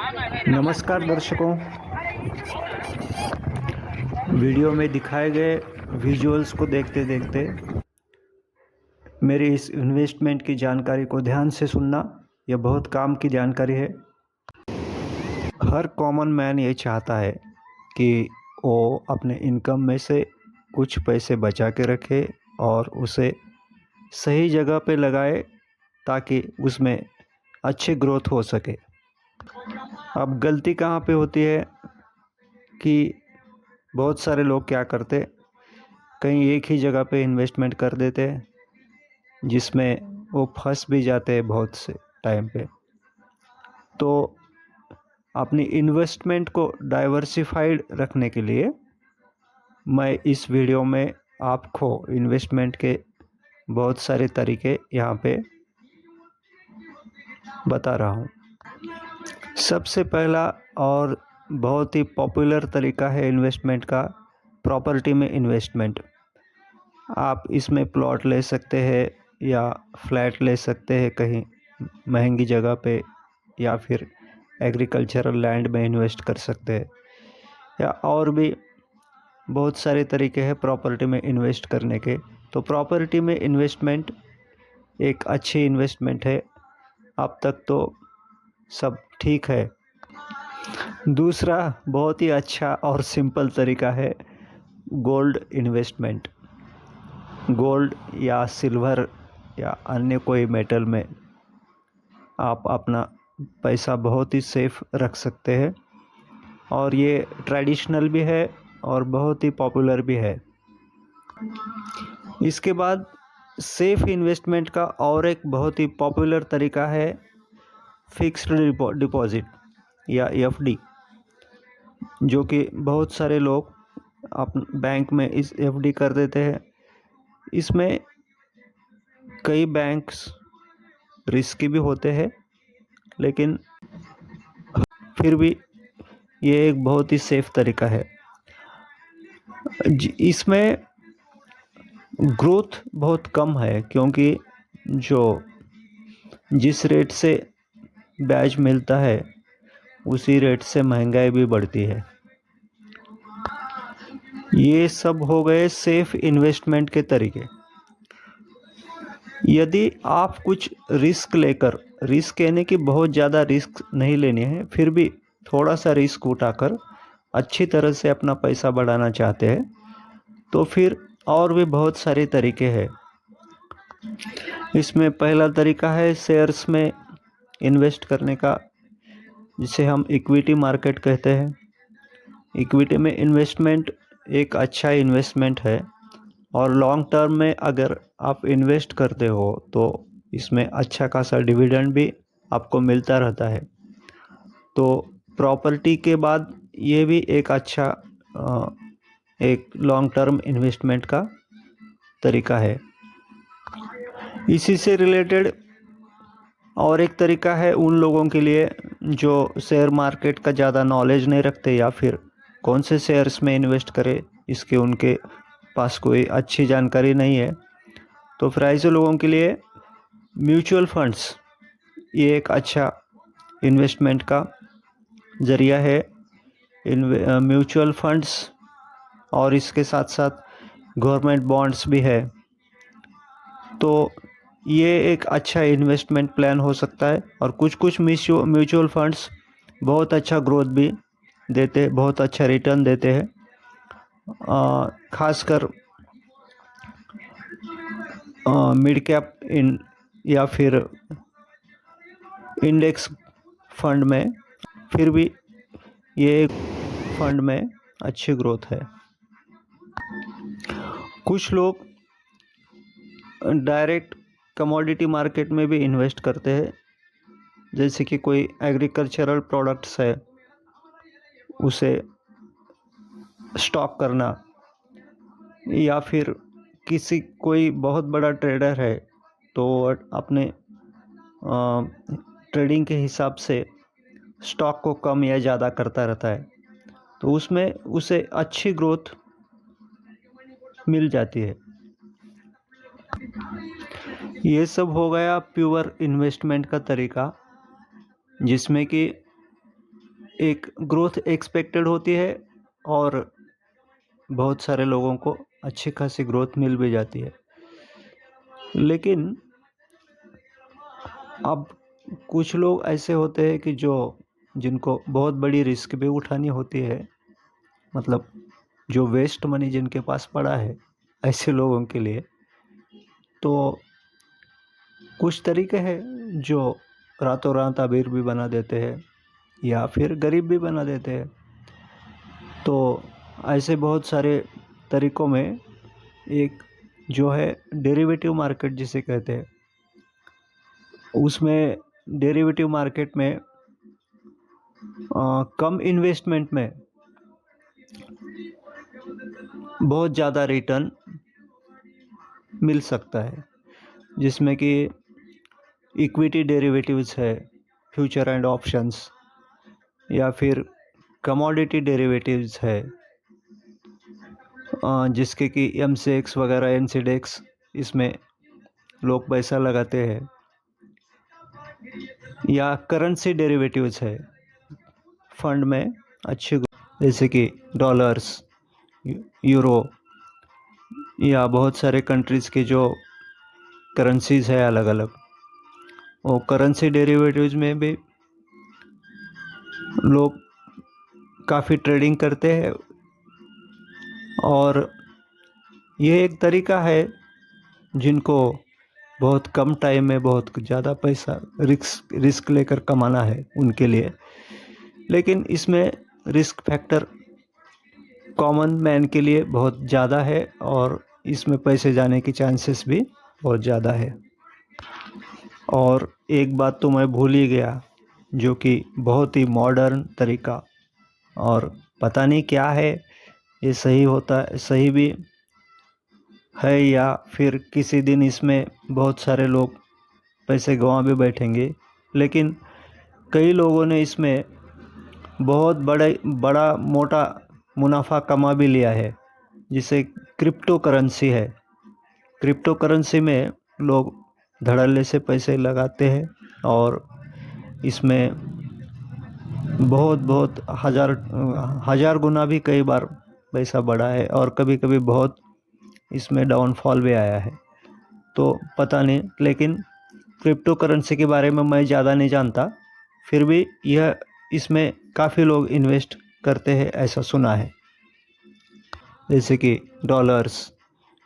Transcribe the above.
नमस्कार दर्शकों। वीडियो में दिखाए गए विजुअल्स को देखते देखते मेरी इस इन्वेस्टमेंट की जानकारी को ध्यान से सुनना। यह बहुत काम की जानकारी है। हर कॉमन मैन ये चाहता है कि वो अपने इनकम में से कुछ पैसे बचा के रखे और उसे सही जगह पे लगाए ताकि उसमें अच्छी ग्रोथ हो सके। अब गलती कहाँ पे होती है कि बहुत सारे लोग क्या करते, कहीं एक ही जगह पे इन्वेस्टमेंट कर देते जिसमें वो फंस भी जाते हैं बहुत से टाइम पे। तो अपनी इन्वेस्टमेंट को डाइवर्सिफाइड रखने के लिए मैं इस वीडियो में आपको इन्वेस्टमेंट के बहुत सारे तरीके यहाँ पे बता रहा हूँ। सबसे पहला और बहुत ही पॉपुलर तरीका है इन्वेस्टमेंट का, प्रॉपर्टी में इन्वेस्टमेंट। आप इसमें प्लॉट ले सकते हैं या फ्लैट ले सकते हैं कहीं महंगी जगह पे, या फिर एग्रीकल्चरल लैंड में इन्वेस्ट कर सकते हैं, या और भी बहुत सारे तरीके हैं प्रॉपर्टी में इन्वेस्ट करने के। तो प्रॉपर्टी में इन्वेस्टमेंट एक अच्छी इन्वेस्टमेंट है। अब तक तो सब ठीक है। दूसरा बहुत ही अच्छा और सिंपल तरीका है गोल्ड इन्वेस्टमेंट। गोल्ड या सिल्वर या अन्य कोई मेटल में आप अपना पैसा बहुत ही सेफ रख सकते हैं, और ये ट्रेडिशनल भी है और बहुत ही पॉपुलर भी है। इसके बाद सेफ इन्वेस्टमेंट का और एक बहुत ही पॉपुलर तरीका है फिक्स्ड डिपॉजिट या एफडी, जो कि बहुत सारे लोग बैंक में इस एफडी कर देते हैं। इसमें कई बैंक्स रिस्की भी होते हैं, लेकिन फिर भी ये एक बहुत ही सेफ तरीका है। इसमें ग्रोथ बहुत कम है, क्योंकि जिस रेट से ब्याज मिलता है उसी रेट से महंगाई भी बढ़ती है। ये सब हो गए सेफ इन्वेस्टमेंट के तरीके। यदि आप कुछ रिस्क यानी कि बहुत ज़्यादा रिस्क नहीं लेने हैं, फिर भी थोड़ा सा रिस्क उठाकर अच्छी तरह से अपना पैसा बढ़ाना चाहते हैं, तो फिर और भी बहुत सारे तरीके हैं। इसमें पहला तरीका है शेयर्स में इन्वेस्ट करने का, जिसे हम इक्विटी मार्केट कहते हैं। इक्विटी में इन्वेस्टमेंट एक अच्छा इन्वेस्टमेंट है, और लॉन्ग टर्म में अगर आप इन्वेस्ट करते हो तो इसमें अच्छा खासा डिविडेंड भी आपको मिलता रहता है। तो प्रॉपर्टी के बाद ये भी एक अच्छा एक लॉन्ग टर्म इन्वेस्टमेंट का तरीका है। इसी से रिलेटेड और एक तरीका है उन लोगों के लिए जो शेयर मार्केट का ज़्यादा नॉलेज नहीं रखते, या फिर कौन से शेयर्स में इन्वेस्ट करें इसके उनके पास कोई अच्छी जानकारी नहीं है। तो फिर ऐसे लोगों के लिए म्यूचुअल फंड्स ये एक अच्छा इन्वेस्टमेंट का ज़रिया है। म्यूचुअल फंड्स और इसके साथ साथ गवर्नमेंट बॉन्ड्स भी है। तो ये एक अच्छा इन्वेस्टमेंट प्लान हो सकता है। और कुछ म्यूचुअल फंड्स बहुत अच्छा ग्रोथ भी देते, बहुत अच्छा रिटर्न देते हैं। खासकर मिड कैप या फिर इंडेक्स फंड में, फिर भी ये एक फंड में अच्छी ग्रोथ है। कुछ लोग डायरेक्ट कमोडिटी मार्केट में भी इन्वेस्ट करते हैं, जैसे कि कोई एग्रीकल्चरल प्रोडक्ट्स है उसे स्टॉक करना, या फिर कोई बहुत बड़ा ट्रेडर है तो अपने ट्रेडिंग के हिसाब से स्टॉक को कम या ज़्यादा करता रहता है, तो उसमें उसे अच्छी ग्रोथ मिल जाती है। ये सब हो गया प्योर इन्वेस्टमेंट का तरीका, जिसमें कि एक ग्रोथ एक्सपेक्टेड होती है और बहुत सारे लोगों को अच्छी खासी ग्रोथ मिल भी जाती है। लेकिन अब कुछ लोग ऐसे होते हैं कि जिनको बहुत बड़ी रिस्क भी उठानी होती है, मतलब जो वेस्ट मनी जिनके पास पड़ा है, ऐसे लोगों के लिए तो कुछ तरीके हैं जो रातों रात अमीर भी बना देते हैं या फिर गरीब भी बना देते हैं। तो ऐसे बहुत सारे तरीक़ों में एक जो है डेरिवेटिव मार्केट जिसे कहते हैं, उसमें डेरिवेटिव मार्केट में कम इन्वेस्टमेंट में बहुत ज़्यादा रिटर्न मिल सकता है, जिसमें कि इक्विटी डेरिवेटिव्स है, फ्यूचर एंड ऑप्शंस, या फिर कमोडिटी डेरिवेटिव्स है, जिसके कि MCX वगैरह NCDEX, इसमें लोग पैसा लगाते हैं, या करेंसी डेरिवेटिव्स है, फंड में अच्छी जैसे कि डॉलर्स, यूरो या बहुत सारे कंट्रीज़ की जो करेंसीज़ है अलग अलग, वो करेंसी डेरिवेटिव्स में भी लोग काफ़ी ट्रेडिंग करते हैं। और ये एक तरीका है जिनको बहुत कम टाइम में बहुत ज़्यादा पैसा रिस्क लेकर कमाना है उनके लिए। लेकिन इसमें रिस्क फैक्टर कॉमन मैन के लिए बहुत ज़्यादा है और इसमें पैसे जाने की चांसेस भी बहुत ज़्यादा है। और एक बात तो मैं भूल ही गया, जो कि बहुत ही मॉडर्न तरीका, और पता नहीं क्या है ये सही होता है, सही भी है या फिर किसी दिन इसमें बहुत सारे लोग पैसे गंवा भी बैठेंगे। लेकिन कई लोगों ने इसमें बहुत बड़ा मोटा मुनाफा कमा भी लिया है, जिसे क्रिप्टो करेंसी है। क्रिप्टो करेंसी में लोग धड़ल्ले से पैसे लगाते हैं और इसमें बहुत हज़ार गुना भी कई बार पैसा बढ़ा है और कभी कभी बहुत इसमें डाउनफॉल भी आया है। तो पता नहीं, लेकिन क्रिप्टो करेंसी के बारे में मैं ज़्यादा नहीं जानता, फिर भी इसमें काफ़ी लोग इन्वेस्ट करते हैं, ऐसा सुना है, जैसे कि डॉलर्स,